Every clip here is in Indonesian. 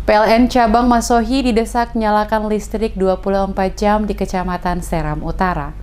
PLN Cabang Masohi didesak nyalakan listrik 24 jam di Kecamatan Seram Utara.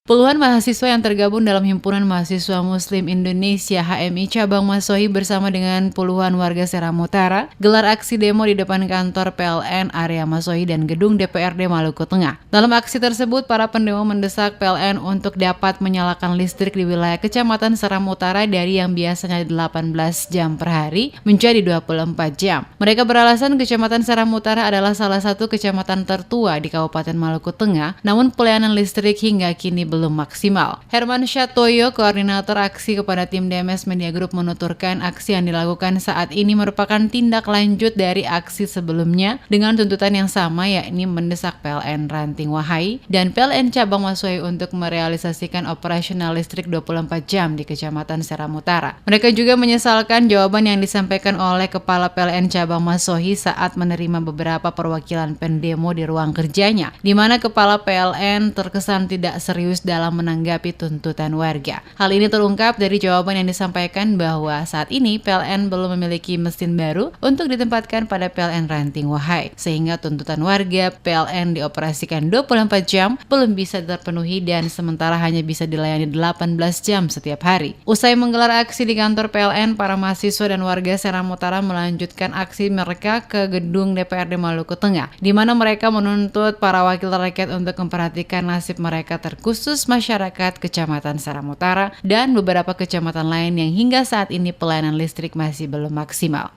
Puluhan mahasiswa yang tergabung dalam Himpunan Mahasiswa Muslim Indonesia HMI Cabang Masohi bersama dengan puluhan warga Seram Utara gelar aksi demo di depan kantor PLN area Masohi dan gedung DPRD Maluku Tengah. Dalam aksi tersebut, para pendemo mendesak PLN untuk dapat menyalakan listrik di wilayah Kecamatan Seram Utara dari yang biasanya 18 jam per hari menjadi 24 jam. Mereka beralasan Kecamatan Seram Utara adalah salah satu kecamatan tertua di Kabupaten Maluku Tengah, namun pelayanan listrik hingga kini belum maksimal. Herman Syatoyo, koordinator aksi kepada tim DMS Media Group, menuturkan aksi yang dilakukan saat ini merupakan tindak lanjut dari aksi sebelumnya dengan tuntutan yang sama, yakni mendesak PLN Ranting Wahai dan PLN Cabang Masohi untuk merealisasikan operasional listrik 24 jam di Kecamatan Seram Utara. Mereka juga menyesalkan jawaban yang disampaikan oleh Kepala PLN Cabang Masohi saat menerima beberapa perwakilan pendemo di ruang kerjanya, di mana Kepala PLN terkesan tidak serius dalam menanggapi tuntutan warga. Hal ini terungkap dari jawaban yang disampaikan bahwa saat ini PLN belum memiliki mesin baru untuk ditempatkan pada PLN Ranting Wahai, sehingga tuntutan warga PLN dioperasikan 24 jam belum bisa terpenuhi dan sementara hanya bisa dilayani 18 jam setiap hari. Usai menggelar aksi di kantor PLN, para mahasiswa dan warga Seram Utara melanjutkan aksi mereka ke gedung DPRD Maluku Tengah, di mana mereka menuntut para wakil rakyat untuk memperhatikan nasib mereka terkhusus masyarakat Kecamatan Seram Utara dan beberapa kecamatan lain yang hingga saat ini pelayanan listrik masih belum maksimal.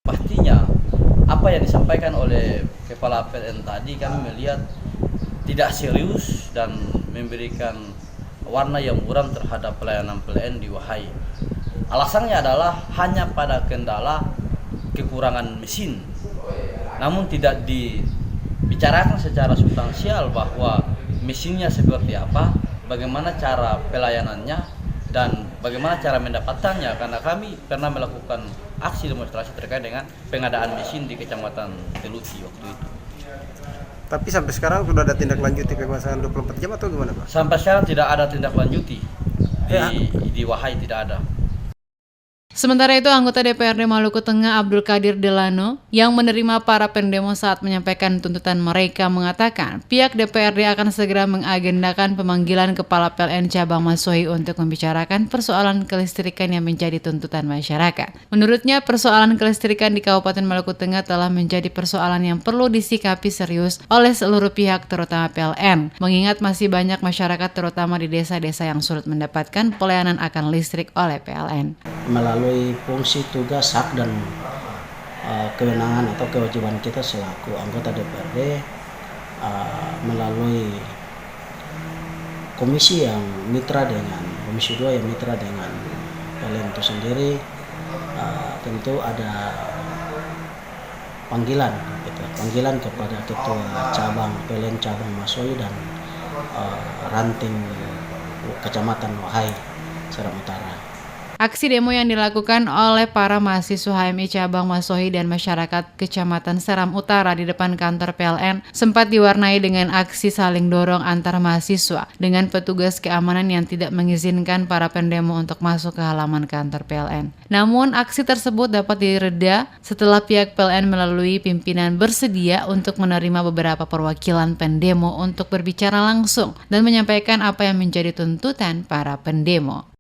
Pastinya apa yang disampaikan oleh Kepala PLN tadi kami melihat tidak serius dan memberikan warna yang muram terhadap pelayanan PLN di Wahai. Alasannya adalah hanya pada kendala kekurangan mesin, namun tidak dibicarakan secara substansial bahwa mesinnya seperti apa, bagaimana cara pelayanannya, dan bagaimana cara mendapatkannya, karena kami pernah melakukan aksi demonstrasi terkait dengan pengadaan mesin di Kecamatan Teluti waktu itu. Tapi sampai sekarang sudah ada tindak lanjuti pemasangan 24 jam atau gimana, Pak? Sampai sekarang tidak ada tindak lanjuti di Wahai, tidak ada. Sementara itu, anggota DPRD Maluku Tengah Abdul Qadir Delano yang menerima para pendemo saat menyampaikan tuntutan mereka mengatakan pihak DPRD akan segera mengagendakan pemanggilan Kepala PLN Cabang Masohi untuk membicarakan persoalan kelistrikan yang menjadi tuntutan masyarakat. Menurutnya, persoalan kelistrikan di Kabupaten Maluku Tengah telah menjadi persoalan yang perlu disikapi serius oleh seluruh pihak, terutama PLN, mengingat masih banyak masyarakat terutama di desa-desa yang sulit mendapatkan pelayanan akan listrik oleh PLN. Melalui fungsi, tugas, hak, dan kewenangan atau kewajiban kita selaku anggota DPRD melalui komisi yang mitra dengan komisi 2 yang mitra dengan PLN itu sendiri, tentu ada panggilan kepada ketua cabang PLN Cabang Masohi dan Ranting Kecamatan Wahai Seram Utara. Aksi demo yang dilakukan oleh para mahasiswa HMI Cabang Masohi dan masyarakat Kecamatan Seram Utara di depan kantor PLN sempat diwarnai dengan aksi saling dorong antar mahasiswa dengan petugas keamanan yang tidak mengizinkan para pendemo untuk masuk ke halaman kantor PLN. Namun, aksi tersebut dapat direda setelah pihak PLN melalui pimpinan bersedia untuk menerima beberapa perwakilan pendemo untuk berbicara langsung dan menyampaikan apa yang menjadi tuntutan para pendemo.